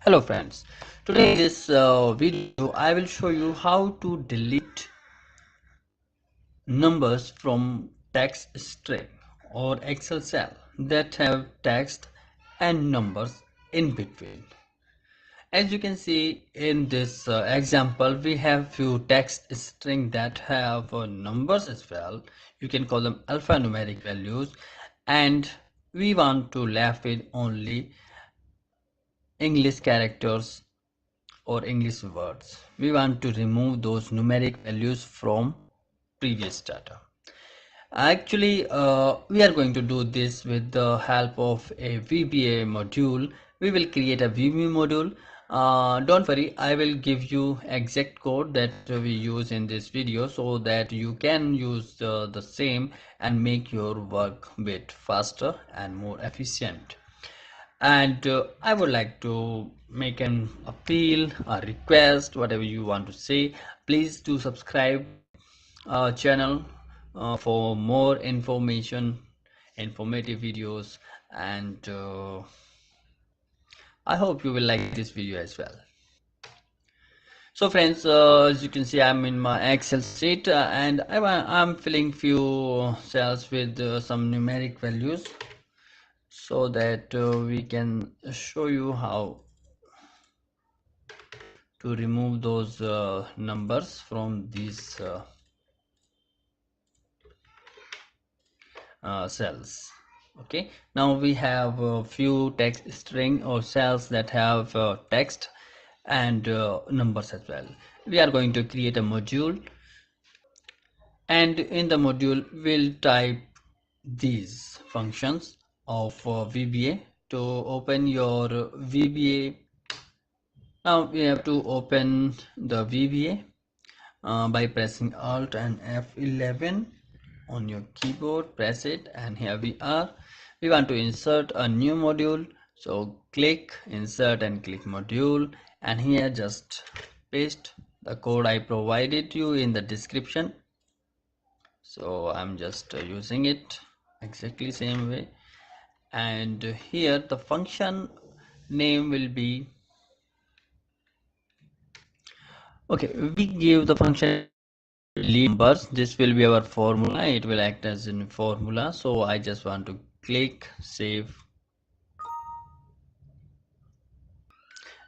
Hello friends, today in this video I will show you how to delete numbers from text string or Excel cell that have text and numbers in between. As you can see in this example, we have few text string that have numbers as well. You can call them alphanumeric values, and we want to left with only English characters or English words. We want to remove those numeric values from previous data. Actually, we are going to do this with the help of a VBA module. We will create a VBA module. Don't worry, I will give you exact code that we use in this video so that you can use the same and make your work a bit faster and more efficient. And I would like to make an appeal, a request, whatever you want to say. Please do subscribe our channel for more informative videos, and I hope you will like this video as well. So friends, as you can see, I'm in my Excel sheet and I'm filling few cells with some numeric values so that we can show you how to remove those numbers from these cells. Okay, now we have a few text string or cells that have text and numbers as well. We are going to create a module, and in the module we'll type these functions of VBA. To open your VBA, now we have to open the VBA by pressing Alt and F11 on your keyboard. Press it, and here we are. We want to insert a new module, so click insert and click module, and here just paste the code I provided you in the description. So I'm just using it exactly same way, and here the function name will be, okay, we give the function delete numbers. This will be our formula. It will act as a formula. So I just want to click save,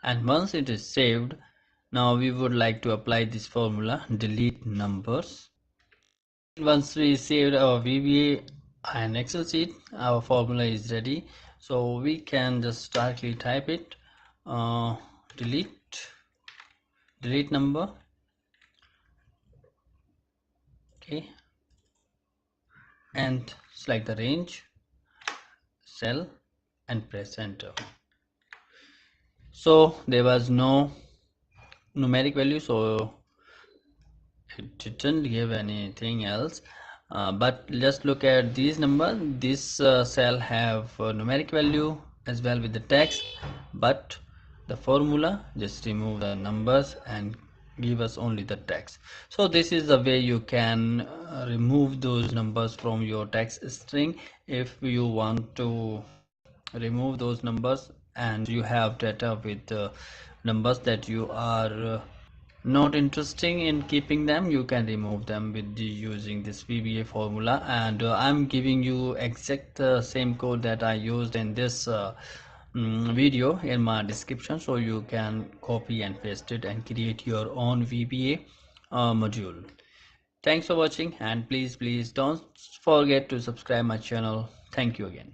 and once it is saved, now we would like to apply this formula, delete numbers. Once we saved our VBA and Excel sheet, our formula is ready, so we can just directly type it, delete number. Okay, and select the range cell and press enter. So there was no numeric value, so it didn't give anything else, but let's look at these numbers. This cell have numeric value as well with the text, but the formula just remove the numbers and give us only the text. So this is the way you can remove those numbers from your text string. If you want to remove those numbers and you have data with numbers that you are not interesting in keeping them, you can remove them with using this VBA formula. And I'm giving you exact same code that I used in this video in my description, so you can copy and paste it and create your own VBA module. Thanks for watching, and please don't forget to subscribe my channel. Thank you again.